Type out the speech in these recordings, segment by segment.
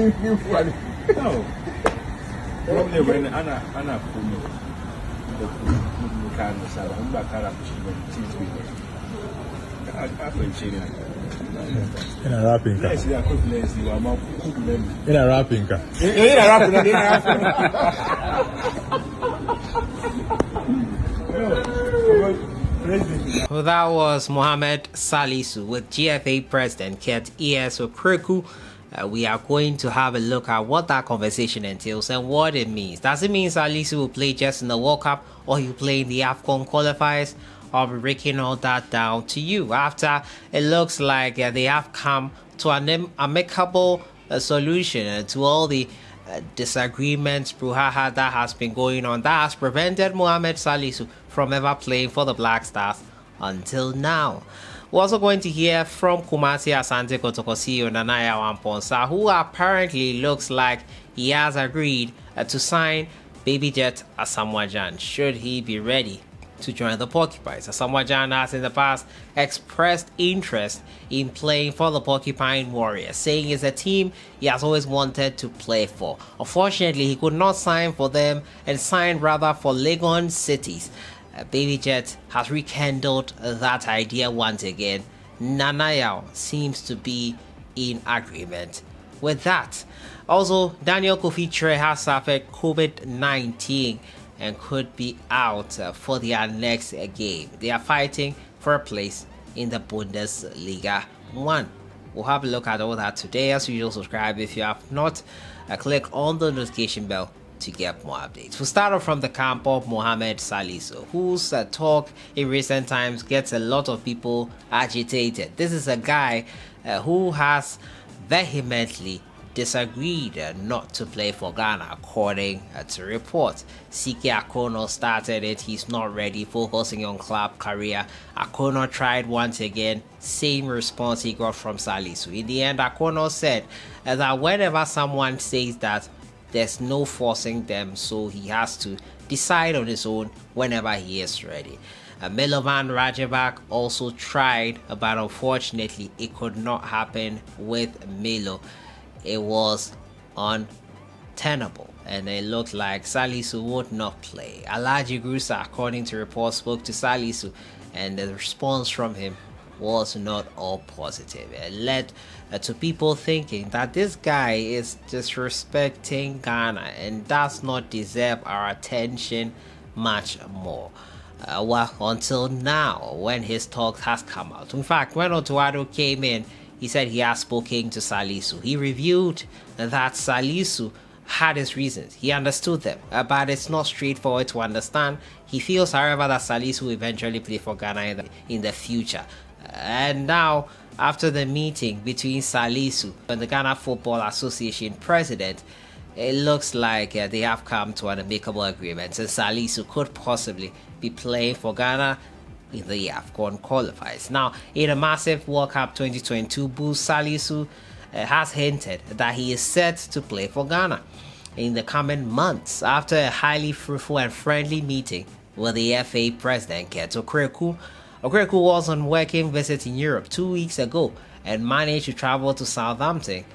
No. Probably when Anna Puno, the kind of Sala, Bakara, in a rapping car. In a rapping car. Well, that was Mohammed Salisu with GFA President OKRAKU. We are going to have a look at what that conversation entails and what it means. Does it mean Salisu will play just in the World Cup, or he'll play in the AFCON qualifiers? I'll be breaking all that down to you. After it looks like they have come to an amicable solution to all the disagreements, brouhaha that has been going on, that has prevented Mohammed Salisu from ever playing for the Black Stars until now. We're also going to hear from Kumasi Asante Kotoko CEO Nanaya AMPONSAH, who apparently looks like he has agreed to sign Baby Jet Asamoah should he be ready to join the Porcupines. Asamoah has in the past expressed interest in playing for the Porcupine Warriors, saying it's a team he has always wanted to play for. Unfortunately, he could not sign for them and signed rather for Legon Cities. Baby Jet has rekindled that idea once again. Nanaya seems to be in agreement with that. Also, Daniel Kofi Kyereh has suffered COVID-19 and could be out for their next game. They are fighting for a place in the Bundesliga 1. We'll have a look at all that today. As usual, subscribe if you have not. Click on the notification bell to get more updates. We'll start off from the camp of Mohammed Salisu, whose talk in recent times gets a lot of people agitated. This is a guy who has vehemently disagreed not to play for Ghana, according to reports. CK Akono started it. He's not ready, focusing on club career. Akono tried once again. Same response he got from Salisu. In the end, Akono said that whenever someone says that, there's no forcing them, so he has to decide on his own whenever he is ready. Milovan Rajabak also tried, but unfortunately it could not happen with Milo. It was untenable, and it looked like Salisu would not play. Alaji Grusa, according to reports, spoke to Salisu, and the response from him was not all positive. It led to people thinking that this guy is disrespecting Ghana and does not deserve our attention much more. Well, until now, when his talk has come out. In fact, when Otuado came in, he said he has spoken to Salisu. He revealed that Salisu had his reasons. He understood them, but it's not straightforward to understand. He feels, however, that Salisu will eventually play for Ghana in the future. And now, after the meeting between Salisu and the Ghana Football Association president, it looks like they have come to an amicable agreement, and Salisu could possibly be playing for Ghana in the AFCON qualifiers. Now, in a massive World Cup 2022 boost, Salisu has hinted that he is set to play for Ghana in the coming months after a highly fruitful and friendly meeting with the FA president OKRAKU. OKRAKU was on working visit in Europe 2 weeks ago and managed to travel to Southampton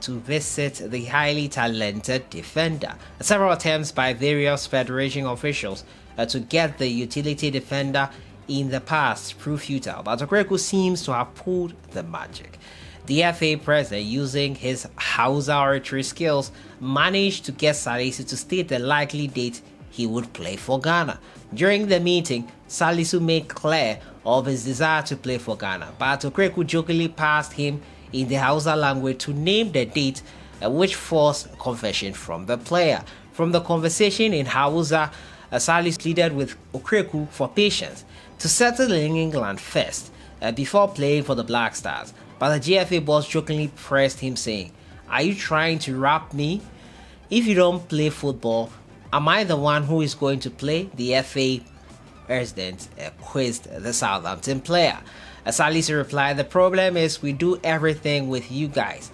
to visit the highly talented defender. Several attempts by various federation officials to get the utility defender in the past proved futile, but OKRAKU seems to have pulled the magic. The FA president, using his Hausa oratory skills, managed to get Salisu to state the likely date he would play for Ghana. During the meeting, Salisu made clear of his desire to play for Ghana, but OKRAKU jokingly passed him in the Hausa language to name the date, which forced confession from the player. From the conversation in Hausa, Salisu pleaded with OKRAKU for patience to settle in England first before playing for the Black Stars. But the GFA boss jokingly pressed him, saying, "Are you trying to rap me? If you don't play football, am I the one who is going to play?" The FA president quizzed the Southampton player. Salisu replied, "The problem is we do everything with you guys.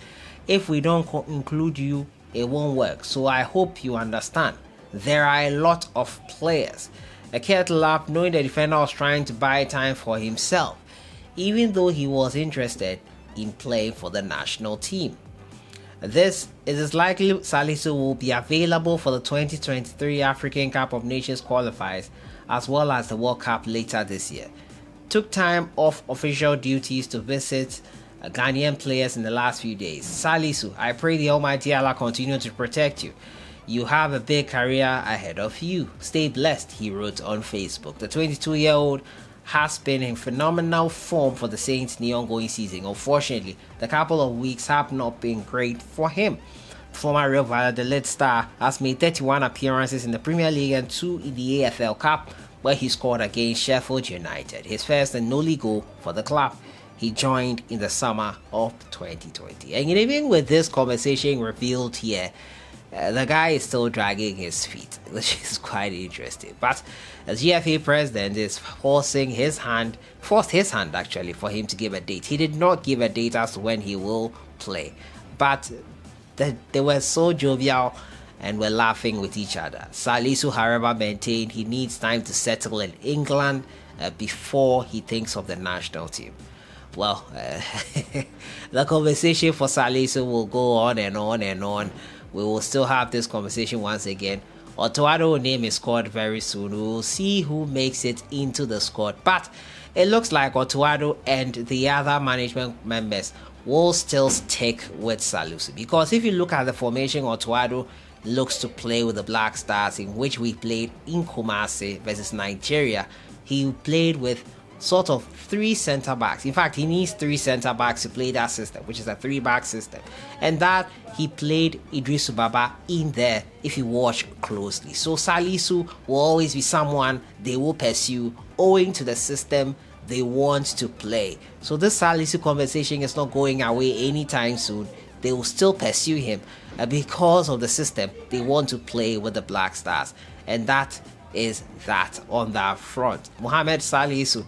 If we don't include you, it won't work. So I hope you understand. There are a lot of players." Kyereh laughed, knowing the defender was trying to buy time for himself, even though he was interested in playing for the national team. It is likely Salisu will be available for the 2023 African Cup of Nations qualifiers as well as the World Cup later this year. Took time off official duties to visit Ghanaian players in the last few days. Salisu, I pray the Almighty Allah continue to protect you. You have a big career ahead of you. Stay blessed, he wrote on Facebook. The 22-year-old has been in phenomenal form for the Saints in the ongoing season. Unfortunately, the couple of weeks have not been great for him. Former Real Valladolid star has made 31 appearances in the Premier League and 2 in the AFL Cup, where he scored against Sheffield United, his first and only goal for the club. He joined in the summer of 2020. And even with this conversation revealed here, the guy is still dragging his feet, which is quite interesting. But the GFA president is forced his hand actually for him to give a date. He did not give a date as to when he will play, but they were so jovial and were laughing with each other. Salisu, however, maintained he needs time to settle in England before he thinks of the national team. Well, the conversation for Salisu will go on and on and on. We will still have this conversation once again. Otuado name is scored very soon. We will see who makes it into the squad. But it looks like Otuado and the other management members will still stick with Salisu. Because if you look at the formation, Otuado looks to play with the Black Stars, in which we played in Kumasi versus Nigeria. He played with sort of 3 center backs. In fact, he needs 3 center backs to play that system, which is a 3-back system. And that he played Idrisu Baba in there if you watch closely. So Salisu will always be someone they will pursue owing to the system they want to play. So this Salisu conversation is not going away anytime soon. They will still pursue him because of the system they want to play with the Black Stars. And that is that on that front. Mohammed Salisu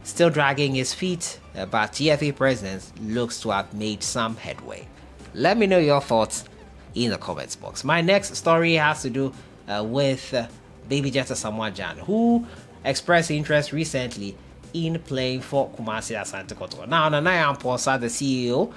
still dragging his feet, but GFA president looks to have made some headway. Let me know your thoughts in the comments box. My next story has to do with Baby Jet Asamoah, who expressed interest recently in playing for Kumasi Asante Kotoko. Now, Nana AMPONSAH, the CEO,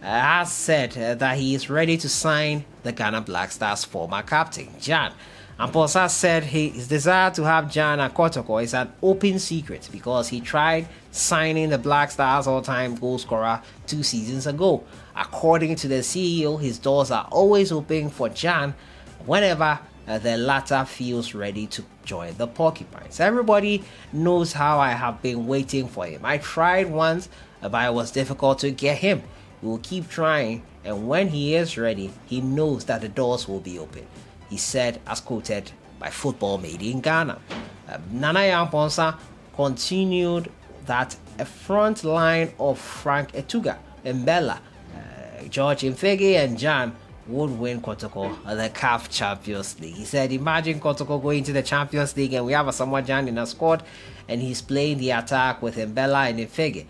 has said that he is ready to sign the Ghana Black Stars former captain, Gyan. AMPONSAH said his desire to have Gyan at Kotoko is an open secret because he tried signing the Black Stars all-time goal scorer 2 seasons ago. According to the CEO, his doors are always open for Gyan whenever the latter feels ready to join the Porcupines. Everybody knows how I have been waiting for him. I tried once, but it was difficult to get him. We will keep trying, and when he is ready, he knows that the doors will be open, he said, as quoted by Football Made in Ghana. Nana AMPONSAH continued that a front line of Frank Etuga, Mbella, George Mfege and Gyan would win Kotoko the CAF Champions League. He said, imagine Kotoko going to the Champions League and we have Asamoah Gyan in a squad and he's playing the attack with Mbella and Mfege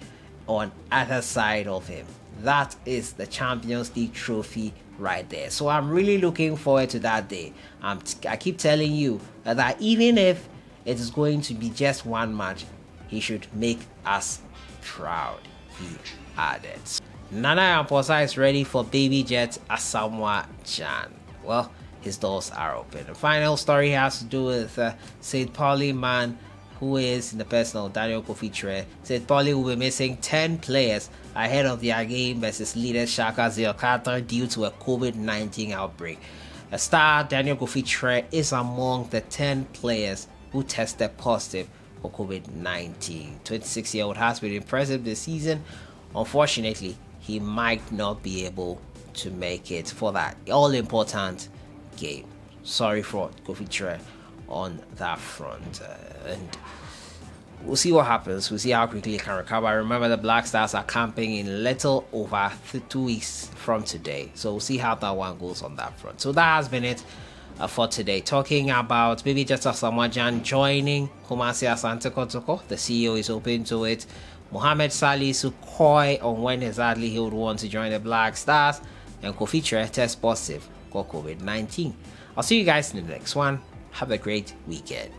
on either side of him. That is the Champions League trophy right there. So I'm really looking forward to that day. I keep telling you that even if it is going to be just one match, he should make us proud, he added. Nana AMPONSAH is ready for Baby Jet Asamoah Gyan. Well, his doors are open. The final story has to do with St. Pauli man who is in the person of Daniel Kofi Kyereh. St. Pauli will be missing 10 players ahead of their game versus leader Shaka Ziyokata due to a COVID-19 outbreak. A star Daniel Kofi Kyereh is among the 10 players who tested positive for COVID-19. 26-year-old has been impressive this season. Unfortunately, he might not be able to make it for that all-important game. Sorry for Kofi Kyereh on that front. And we'll see what happens. We'll see how quickly he can recover. Remember, the Black Stars are camping in a little over 2 weeks from today. So we'll see how that one goes on that front. So that has been it for today. Talking about Baby Jet Asamoah Gyan joining Kumasi Asante Kotoko. The CEO is open to it. Mohammed Salisu coy on when exactly he would want to join the Black Stars. And Kofi Kyereh test positive for COVID-19. I'll see you guys in the next one. Have a great weekend.